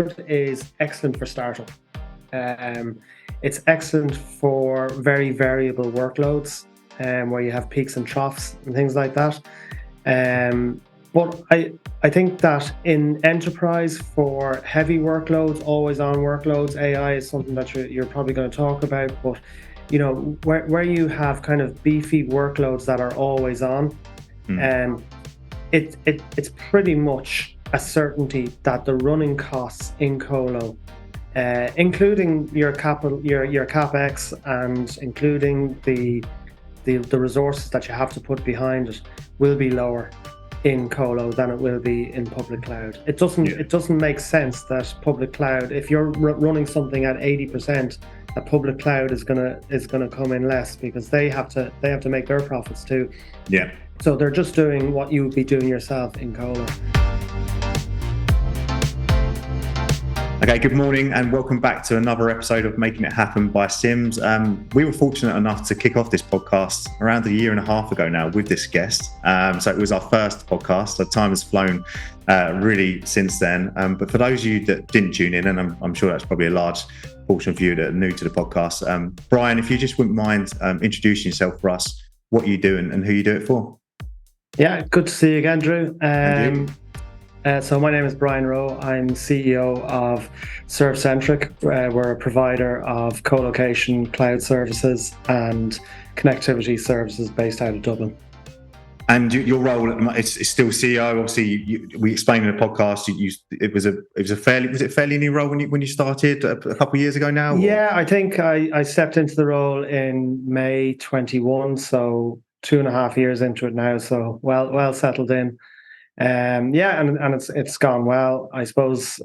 cloud is excellent for startup. It's excellent for very variable workloads, where you have peaks and troughs and things like that. But I think that in enterprise, for heavy workloads, always on workloads, AI is something that you're probably going to talk about. But where you have kind of beefy workloads that are always on, it's pretty much a certainty that the running costs in colo, including your capital, your capex, and including the resources that you have to put behind it, will be lower in colo than it will be in public cloud. It doesn't make sense that public cloud, if you're running something at 80%, that public cloud is gonna come in less, because they have to make their profits too. Yeah. So they're just doing what you would be doing yourself in colo. Okay, good morning and welcome back to another episode of Making It Happen by Sims. We were fortunate enough to kick off this podcast around a year and a half ago now with this guest. So it was our first podcast. The time has flown really since then. But for those of you that didn't tune in, and I'm sure that's probably a large portion of you that are new to the podcast, Brian, if you just wouldn't mind introducing yourself for us, what you do and who you do it for. Yeah, good to see you again, Drew. Thank you. So my name is Brian Rowe. I'm CEO of Servecentric. We're a provider of co-location cloud services and connectivity services based out of Dublin. And your role is still CEO. Obviously, we explained in the podcast. It was a fairly new role when you started a couple of years ago now. Yeah, I think I stepped into the role in May 21, so 2.5 years into it now. So well settled in. And it's gone well. I suppose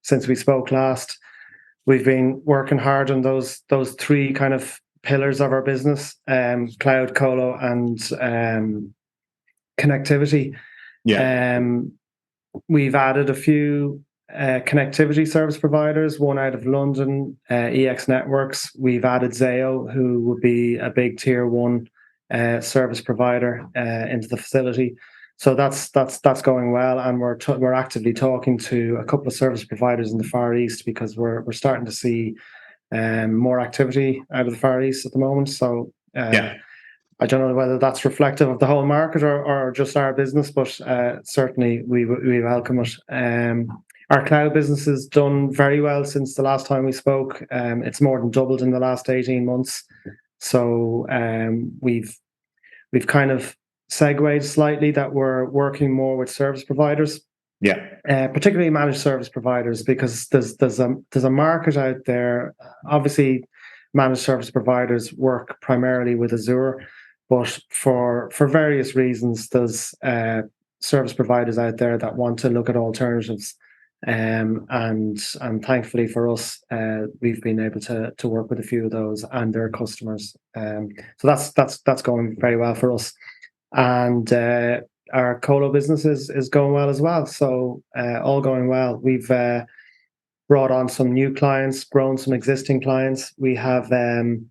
since we spoke last, we've been working hard on those three kind of pillars of our business: cloud, colo, and connectivity. Yeah. We've added a few connectivity service providers, one out of London, EX Networks. We've added Zayo, who would be a big tier one service provider into the facility. So that's going well, and we're actively talking to a couple of service providers in the Far East, because we're starting to see more activity out of the Far East at the moment. So I don't know whether that's reflective of the whole market or just our business, but certainly we welcome it. Our cloud business has done very well since the last time we spoke. It's more than doubled in the last 18 months. So we've kind of segued slightly that we're working more with service providers, particularly managed service providers, because there's a market out there. Obviously, managed service providers work primarily with Azure, but for various reasons, there's service providers out there that want to look at alternatives. And thankfully for us, we've been able to work with a few of those and their customers. So that's going very well for us. And our colo business is going well as well. So all going well. We've brought on some new clients, grown some existing clients. We've done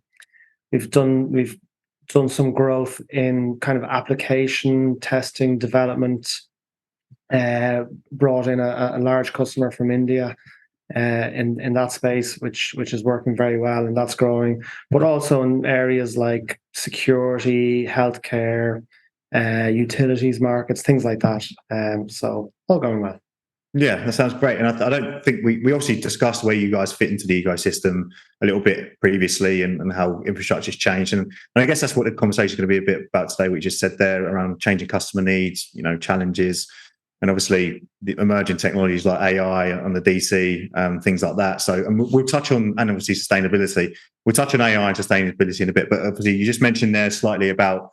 some growth in kind of application testing, development. Brought in a large customer from India in that space, which is working very well, and that's growing. But also in areas like security, healthcare, utilities markets, things like that. So all going well. Yeah, that sounds great. And I don't think we obviously discussed where you guys fit into the ecosystem a little bit previously, and how infrastructure's changed. And I guess that's what the conversation is going to be a bit about today. We just said there around changing customer needs, challenges, and obviously the emerging technologies like AI on the DC, things like that. So we'll touch on, and obviously sustainability. We'll touch on AI and sustainability in a bit, but obviously you just mentioned there slightly about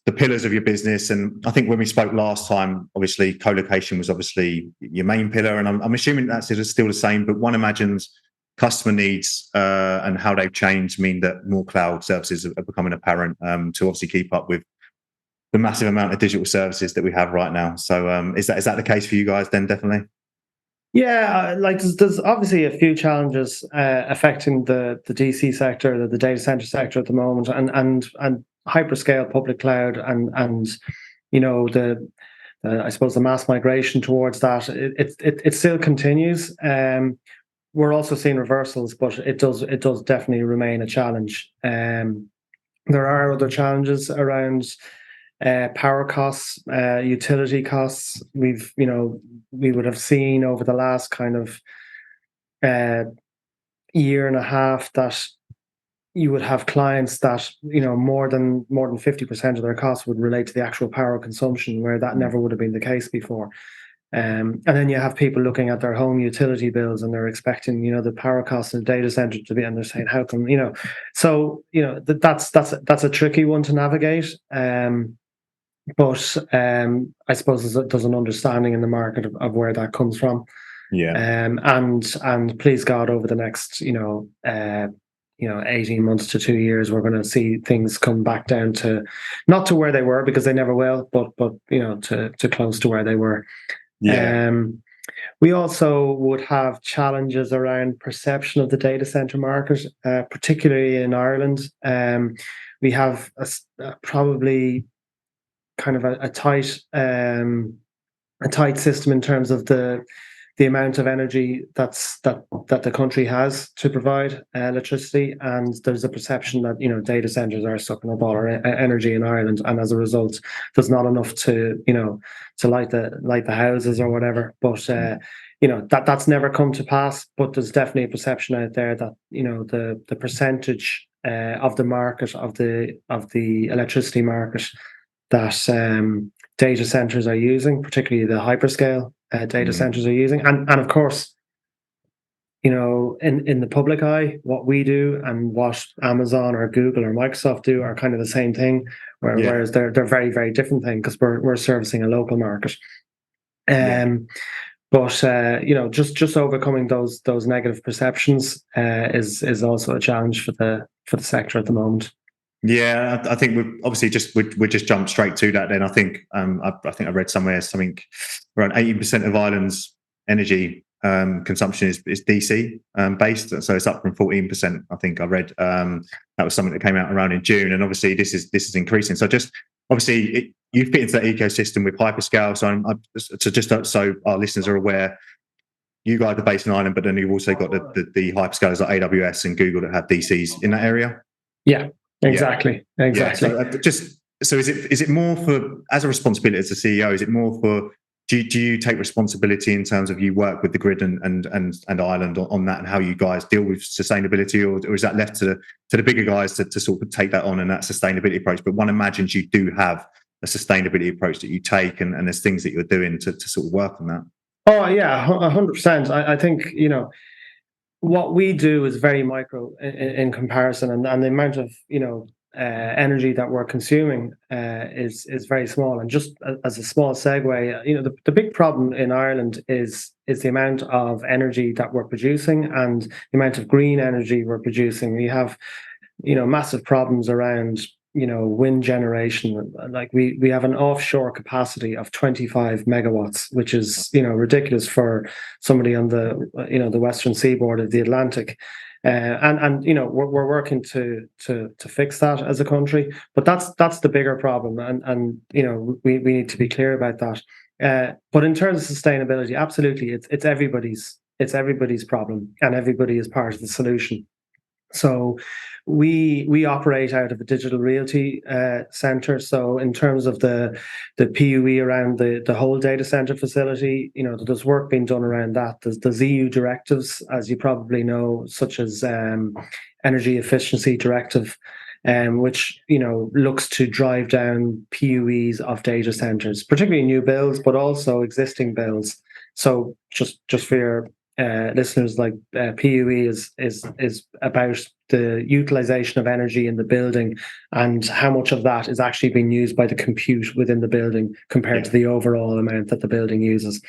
the pillars of your business. And I think when we spoke last time, obviously co-location was obviously your main pillar, and I'm assuming that's still the same, but one imagines customer needs and how they've changed mean that more cloud services are becoming apparent to obviously keep up with the massive amount of digital services that we have right now. So is that the case for you guys then? Definitely. Yeah, there's obviously a few challenges affecting the DC sector, the data center sector at the moment, and hyperscale public cloud, and the I suppose the mass migration towards that, it still continues. We're also seeing reversals, but it does definitely remain a challenge. There are other challenges around power costs, utility costs. We would have seen over the last kind of year and a half that you would have clients that more than 50% of their costs would relate to the actual power consumption, where that never would have been the case before. And then you have people looking at their home utility bills and they're expecting, the power costs in the data center to be, and they're saying, how come, so, that's a tricky one to navigate. But I suppose there's an understanding in the market of where that comes from. Yeah. And please God, over the next, 18 months to 2 years, we're going to see things come back down to, not to where they were, because they never will, but to close to where they were. Yeah. We also would have challenges around perception of the data center market, particularly in Ireland. We have probably kind of a tight system in terms of the amount of energy that the country has to provide electricity, and there's a perception that data centers are sucking up all our energy in Ireland, and as a result, there's not enough to light the houses or whatever. But that's never come to pass. But there's definitely a perception out there that the percentage of the market of the electricity market that data centers are using, particularly the hyperscale data centers are using, and of course, in the public eye, what we do and what Amazon or Google or Microsoft do are kind of the same thing, whereas they're very, very different thing, because we're servicing a local market. But just overcoming those negative perceptions is also a challenge for the sector at the moment. Yeah, I think we just jump straight to that. Then I think I read somewhere something around 80% of Ireland's energy consumption is DC based, so it's up from 14%. I think I read that was something that came out around in June, and obviously this is increasing. So just obviously you fit into that ecosystem with hyperscale. So so our listeners are aware, you guys are based in Ireland, but then you've also got the hyperscalers like AWS and Google that have DCs in that area. Yeah. Exactly. Yeah. So is it more for, as a responsibility as a CEO, is it more for, do you take responsibility in terms of you work with the grid and Ireland on that, and how you guys deal with sustainability, or is that left to the bigger guys to sort of take that on and that sustainability approach? But one imagines you do have a sustainability approach that you take, and there's things that you're doing to sort of work on that. Oh yeah, 100%. I think what we do is very micro in comparison, and the amount of energy that we're consuming is very small. And just as a small segue, the big problem in Ireland is the amount of energy that we're producing and the amount of green energy we're producing. We have massive problems around wind generation. Like we have an offshore capacity of 25 megawatts, which is ridiculous for somebody on the the western seaboard of the Atlantic. And we're working to fix that as a country, but that's the bigger problem, and we need to be clear about that. But in terms of sustainability, absolutely, it's everybody's problem, and everybody is part of the solution. So we operate out of a digital realty center. So in terms of the PUE around the whole data center facility, there's work being done around that. There's EU directives, as you probably know, such as Energy Efficiency Directive, which looks to drive down PUEs of data centers, particularly new builds, but also existing builds. So just for your listeners, like PUE is about the utilization of energy in the building and how much of that is actually being used by the compute within the building compared to the overall amount that the building uses.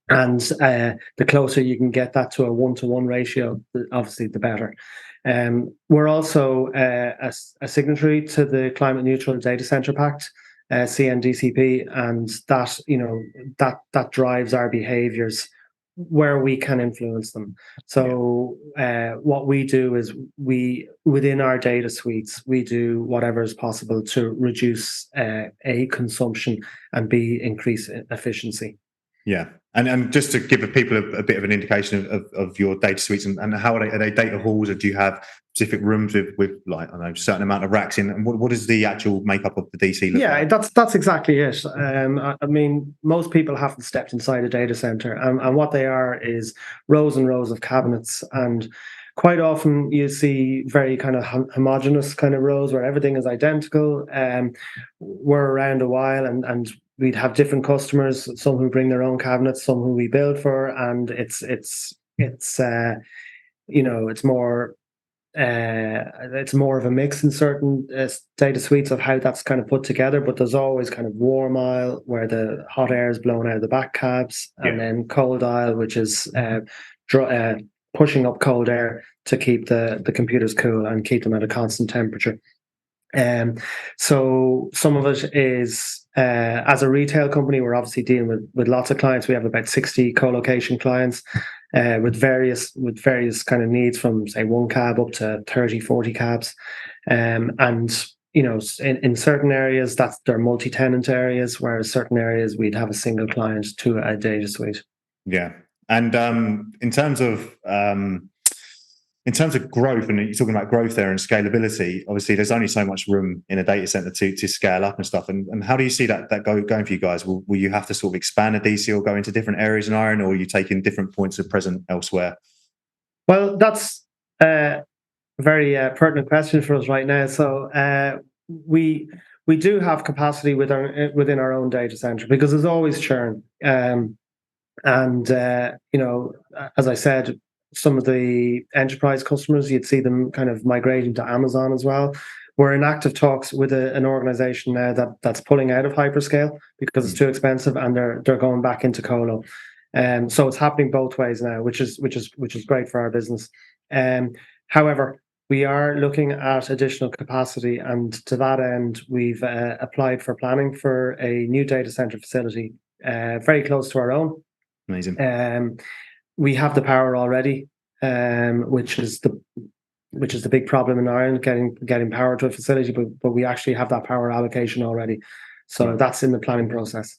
And the closer you can get that to a 1-to-1 ratio, obviously the better. We're also a signatory to the Climate Neutral Data Center Pact, CNDCP, and that that drives our behaviours where we can influence them. So what we do is within our data suites, we do whatever is possible to reduce A, consumption, and B, increase efficiency. Yeah. And just to give people a bit of an indication of your data suites and how are they data halls, or do you have specific rooms with like, I don't know, a certain amount of racks in? And what is the actual makeup of the DC look Yeah, like? that's exactly it. I mean, most people haven't stepped inside a data center, and what they are is rows and rows of cabinets. And quite often you see very kind of homogenous kind of rows where everything is identical. We're around a while, and we'd have different customers, some who bring their own cabinets, some who we build for, and it's it's more of a mix in certain data suites of how that's kind of put together, but there's always kind of warm aisle where the hot air is blown out of the back cabs, and then cold aisle, which is pushing up cold air to keep the computers cool and keep them at a constant temperature. So some of it is as a retail company, we're obviously dealing with lots of clients. We have about 60 co-location clients with various kind of needs, from say 1 cab up to 30, 40 cabs. And in certain areas they're multi-tenant areas, whereas certain areas we'd have a single client to a data suite. Yeah. And in terms of growth, and you're talking about growth there and scalability, obviously there's only so much room in a data center to scale up and stuff. And how do you see that going for you guys? Will you have to sort of expand a DC or go into different areas in Ireland, or are you taking different points of presence elsewhere? Well, that's a very pertinent question for us right now. So we do have capacity within our own data center, because there's always churn. And as I said, some of the enterprise customers, you'd see them kind of migrating to Amazon as well. We're in active talks with an organization now that's pulling out of hyperscale because it's too expensive, and they're going back into colo. So it's happening both ways now, which is great for our business. However, we are looking at additional capacity, and to that end, we've applied for planning for a new data center facility very close to our own. Amazing. We have the power already, which is the big problem in Ireland, getting power to a facility. But we actually have that power allocation already, so that's in the planning process.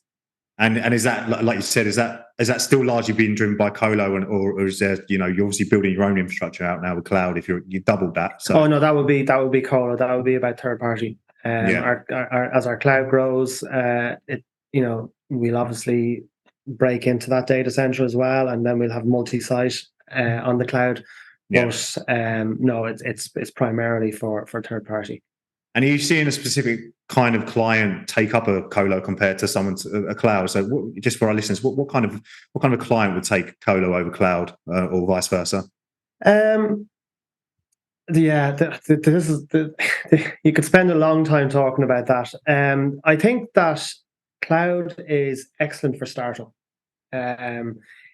And is that, like you said, is that still largely being driven by colo, or is there, you're obviously building your own infrastructure out now with cloud? If you doubled that, so no, that would be colo. That would be about third party. As our cloud grows, we'll obviously break into that data center as well, and then we'll have multi-site on the cloud. But no, it's primarily for third party. And are you seeing a specific kind of client take up a colo compared to a cloud? So just for our listeners, what kind of client would take colo over cloud, or vice versa? This is you could spend a long time talking about that. I think that cloud is excellent for startup.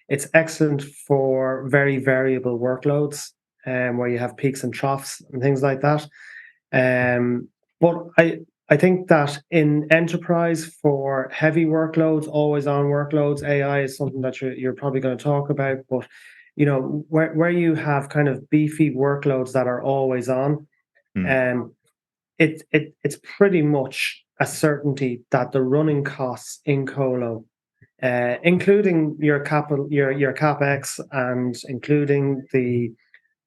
It's excellent for very variable workloads, where you have peaks and troughs and things like that. But I think that in enterprise, for heavy workloads, always on workloads, AI is something that you're probably going to talk about. But where you have kind of beefy workloads that are always on, it's pretty much a certainty that the running costs in colo, including your capital, your capex, and including the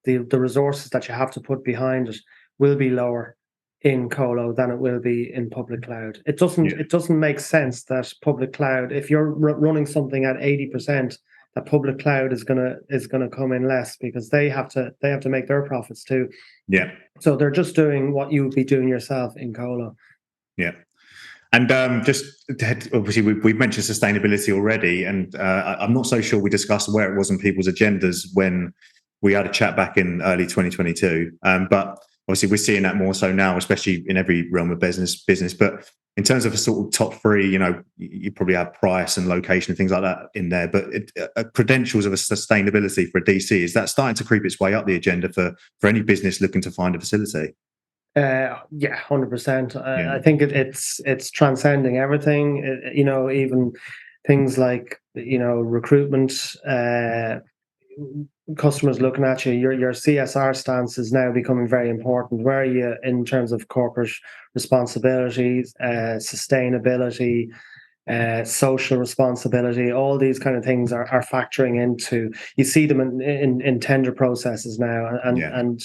resources that you have to put behind it, will be lower in colo than it will be in public cloud. It doesn't make sense that public cloud, if you're running something at 80%, that public cloud is gonna come in less, because they have to make their profits too. Yeah. So they're just doing what you would be doing yourself in colo. Yeah. And just obviously, we've mentioned sustainability already, and I'm not so sure we discussed where it was on people's agendas when we had a chat back in early 2022. But obviously, we're seeing that more so now, especially in every realm of business. But in terms of a sort of top three, you probably have price and location and things like that in there. But credentials of a sustainability for a DC, is that starting to creep its way up the agenda for any business looking to find a facility? 100%. I think it's transcending everything. Even things like recruitment, customers looking at you. Your CSR stance is now becoming very important. Where are you in terms of corporate responsibilities, sustainability, social responsibility? All these kind of things are factoring into. You see them in tender processes now, and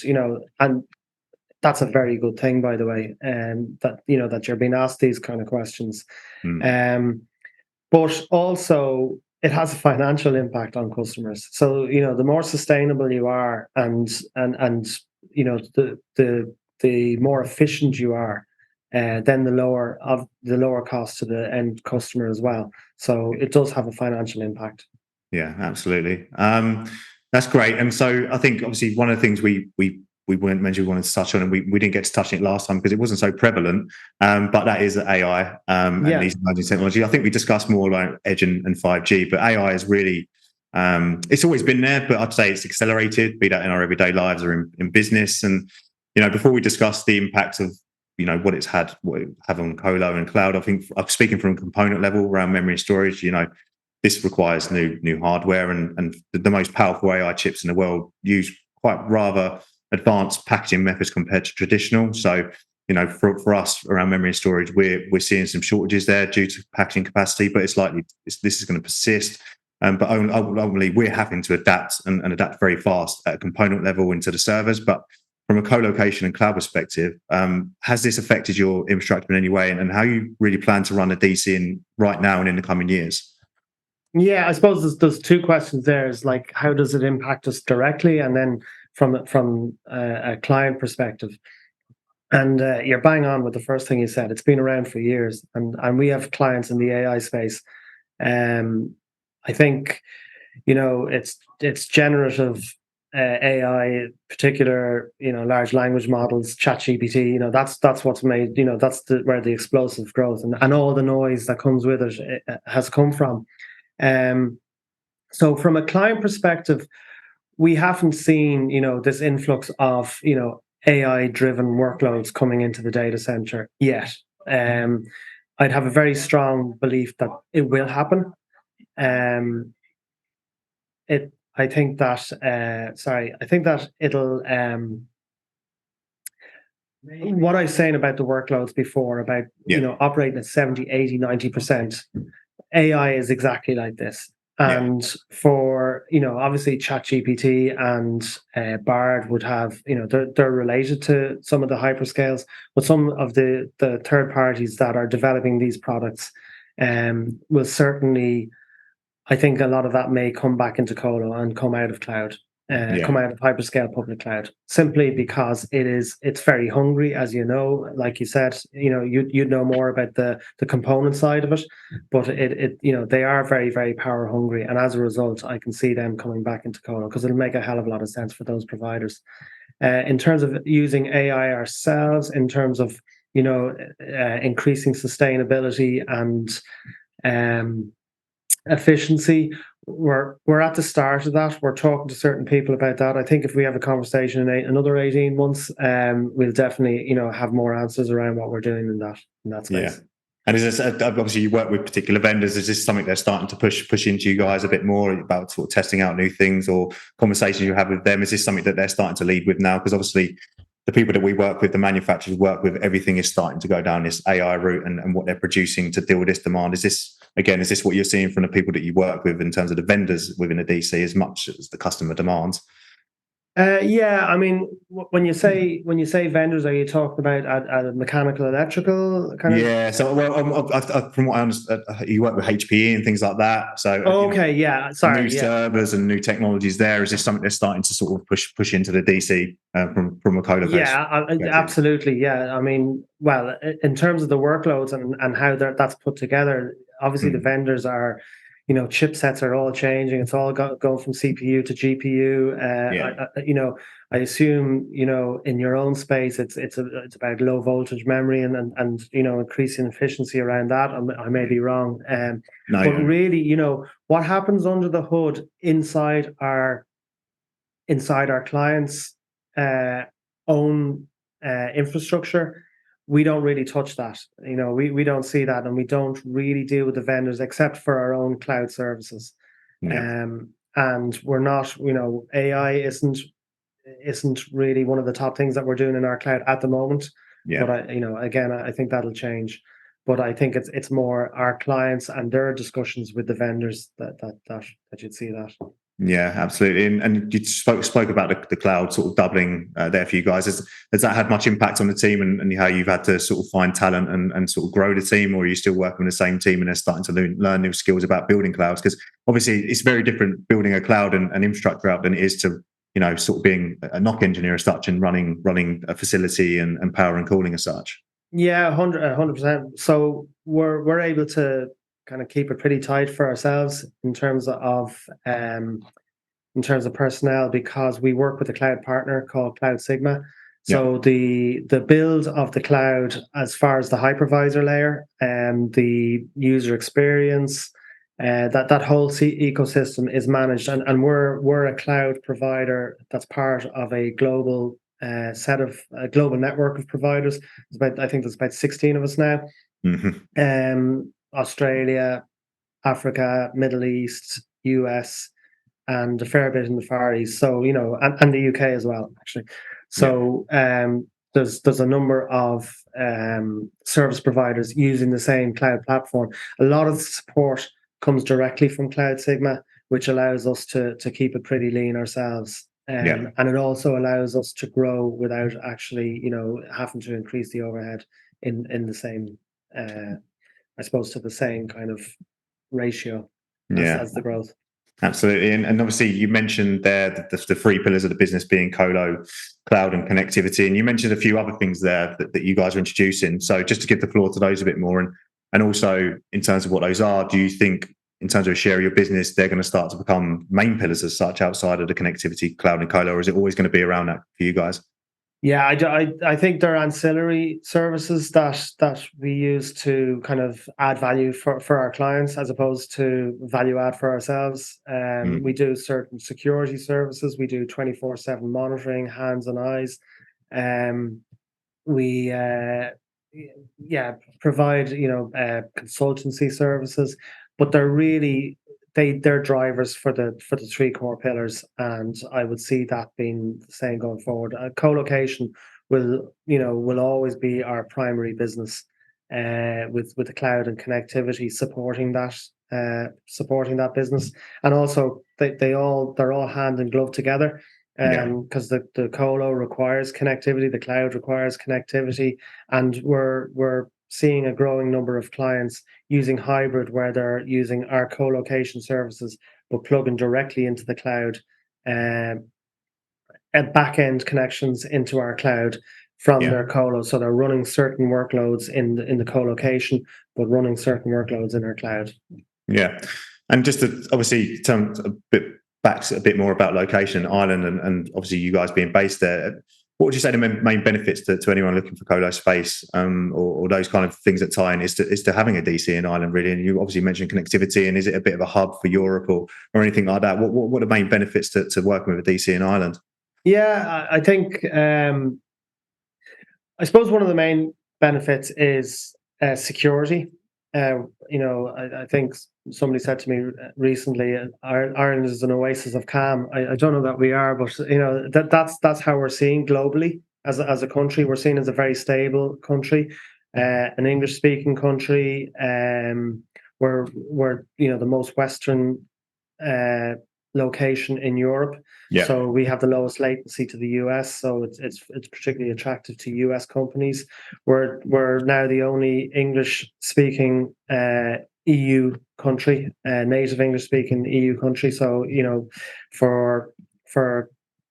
that's a very good thing, by the way. That you're being asked these kind of questions. But also it has a financial impact on customers. So the more sustainable you are, and the more efficient you are, then the lower cost to the end customer as well. So it does have a financial impact. Yeah, absolutely. That's great. And so I think obviously one of the things we mentioned we wanted to touch on, and we didn't get to touch on it last time because it wasn't so prevalent. But that is AI and these emerging technology. I think we discussed more like edge and 5G, but AI is really it's always been there, but I'd say it's accelerated, be that in our everyday lives or in business. And before we discuss the impact of what it have on colo and cloud, I think I'm speaking from a component level around memory and storage. This requires new hardware, and the most powerful AI chips in the world use quite rather advanced packaging methods compared to traditional. So, for us around memory and storage, we're seeing some shortages there due to packaging capacity, but it's likely this is going to persist. But ultimately, we're having to adapt and adapt very fast at a component level into the servers. But from a co-location and cloud perspective, has this affected your infrastructure in any way, and how you really plan to run a DC right now and in the coming years? Yeah, I suppose there's two questions there. Is like, how does it impact us directly, and then from a client perspective. And you're bang on with the first thing you said. It's been around for years, and we have clients in the AI space. I think it's generative AI, particular large language models, ChatGPT. That's what's made that's where the explosive growth and all the noise that comes with it has come from. So from a client perspective, we haven't seen, this influx of, AI-driven workloads coming into the data center yet. I'd have a very strong belief that it will happen. I think that it'll. What I was saying about the workloads before, about operating at 70, 80, 90%, AI is exactly like this. And for obviously ChatGPT and Bard would have they're related to some of the hyperscales, but some of the third parties that are developing these products will certainly, I think a lot of that may come back into colo and come out of cloud, come out of hyperscale public cloud, simply because it's very hungry, as like you said, you'd know more about the component side of it, but they are very, very power hungry, and as a result, I can see them coming back into colo because it'll make a hell of a lot of sense for those providers. In terms of using AI ourselves, in terms of increasing sustainability and efficiency, we're at the start of that. We're talking to certain people about that. I think if we have a conversation in another 18 months, we'll definitely have more answers around what we're doing in that space. And is this obviously you work with particular vendors? Is this something they're starting to push into you guys a bit more about sort of testing out new things, or conversations you have with them? Is this something that they're starting to lead with now? Because obviously the people that we work with, the manufacturers work with, everything is starting to go down this AI route and what they're producing to deal with this demand. Is this what you're seeing from the people that you work with in terms of the vendors within a DC as much as the customer demands? I mean, when you say vendors, are you talking about a mechanical, electrical kind of? Yeah. So, from what I understand, you work with HPE and things like that. So, new servers and new technologies. There, is this something they're starting to sort of push into the DC from a colo? Yeah, absolutely. Yeah, I mean, well, in terms of the workloads and how that's put together, obviously the vendors are. Chipsets are all changing. It's all going from CPU to GPU. I assume in your own space, it's about low voltage memory and increasing efficiency around that. I may be wrong, but really, what happens under the hood inside our clients' own infrastructure. we don't really touch that. We don't see that, and we don't really deal with the vendors except for our own cloud services. Yeah. And we're not, AI isn't really one of the top things that we're doing in our cloud at the moment. Yeah. But again, I think that'll change. But I think it's more our clients and their discussions with the vendors that you'd see that. Yeah, absolutely. And you spoke about the cloud sort of doubling there for you guys. Has that had much impact on the team and how you've had to sort of find talent and sort of grow the team, or are you still working with the same team and they're starting to learn new skills about building clouds? Because obviously it's very different building a cloud and infrastructure out than it is to, sort of being a knock engineer as such and running a facility and power and cooling as such. Yeah, 100%. So we're able to kind of keep it pretty tight for ourselves in terms of personnel, because we work with a cloud partner called Cloud Sigma. Yeah. So the build of the cloud, as far as the hypervisor layer and the user experience, that whole ecosystem is managed, and we're a cloud provider that's part of a global global network of providers. I think there's about 16 of us now. Mm-hmm. Australia, Africa, Middle East, US, and a fair bit in the Far East. So, and the UK as well, actually. So there's a number of service providers using the same cloud platform. A lot of the support comes directly from Cloud Sigma, which allows us to keep it pretty lean ourselves. And it also allows us to grow without actually, having to increase the overhead in the same, I suppose, to the same kind of ratio as the growth. Absolutely. And obviously you mentioned there the three pillars of the business being colo, cloud and connectivity. And you mentioned a few other things there that you guys are introducing. So just to give the floor to those a bit more, and also in terms of what those are, do you think in terms of a share of your business, they're going to start to become main pillars as such outside of the connectivity, cloud and colo, or is it always going to be around that for you guys? Yeah, I think there are ancillary services that we use to kind of add value for our clients, as opposed to value add for ourselves. We do certain security services. We do 24/7 monitoring, hands and eyes. We provide consultancy services, but they're really they're drivers for the three core pillars, and I would see that being the same going forward. Co-location will always be our primary business, with the cloud and connectivity supporting that business, and also they're all hand in glove together. Because the colo requires connectivity, the cloud requires connectivity, and we're seeing a growing number of clients using hybrid, where they're using our co-location services but plugging directly into the cloud, and back-end connections into our cloud from their colo. So they're running certain workloads in the co-location, but running certain workloads in our cloud. Yeah. And just to obviously tell a bit more about location, Ireland, and obviously you guys being based there. What would you say the main benefits to anyone looking for colo space, or those kind of things that tie in is to having a DC in Ireland, really? And you obviously mentioned connectivity, and is it a bit of a hub for Europe or anything like that? What are the main benefits to working with a DC in Ireland? Yeah, I think I suppose one of the main benefits is security. I think somebody said to me recently, Ireland is an oasis of calm. I don't know that we are, but that's how we're seen globally as a country. We're seen as a very stable country, an English speaking country. We're the most Western location in Europe. Yeah. So we have the lowest latency to the US, so it's particularly attractive to US companies. We're now the only English speaking EU country, native English speaking EU country. So for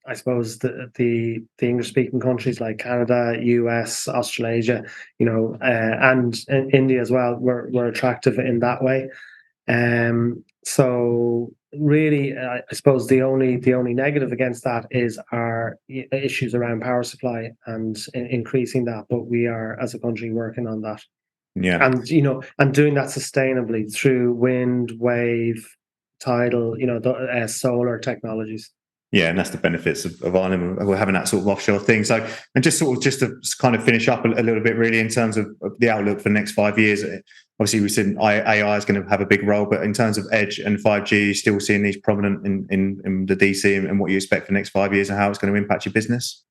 I suppose the English speaking countries like Canada, US, Australasia, and India as well, we're attractive in that way. So really, I suppose the only negative against that is our issues around power supply and increasing that. But we are, as a country, working on that. Yeah. And doing that sustainably through wind, wave, tidal, solar technologies. Yeah, and that's the benefits of Ireland. We're having that sort of offshore thing. So, and just to kind of finish up a little bit, really, in terms of the outlook for the next 5 years. Obviously, we've seen AI is going to have a big role, but in terms of edge and 5G, still seeing these prominent in the DC and what you expect for the next 5 years and how it's going to impact your business.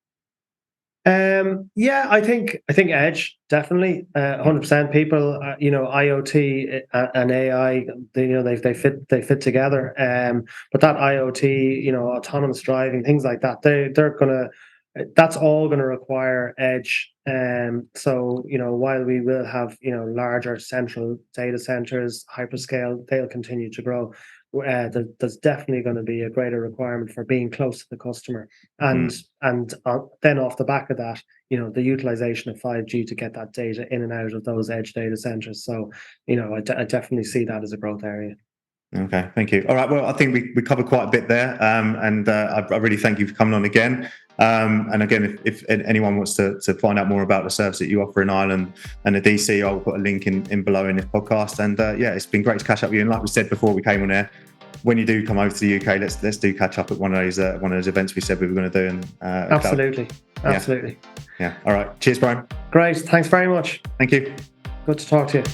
Yeah, I think edge definitely, 100%. People, IoT and AI, they fit together. But that IoT, autonomous driving, things like that, that's all gonna require edge. So while we will have larger central data centers, hyperscale, they'll continue to grow. There's definitely going to be a greater requirement for being close to the customer, and then off the back of that, the utilization of 5G to get that data in and out of those edge data centers. So, I definitely see that as a growth area. Okay, thank you. All right, well, I think we covered quite a bit there, and I really thank you for coming on again. And again, if anyone wants to find out more about the service that you offer in Ireland and the DC, I'll put a link in below in this podcast. And yeah, it's been great to catch up with you. And like we said before we came on air, when you do come over to the UK, let's do catch up at one of those events we said we were going to do. And absolutely. Yeah. All right. Cheers, Brian. Great. Thanks very much. Thank you. Good to talk to you.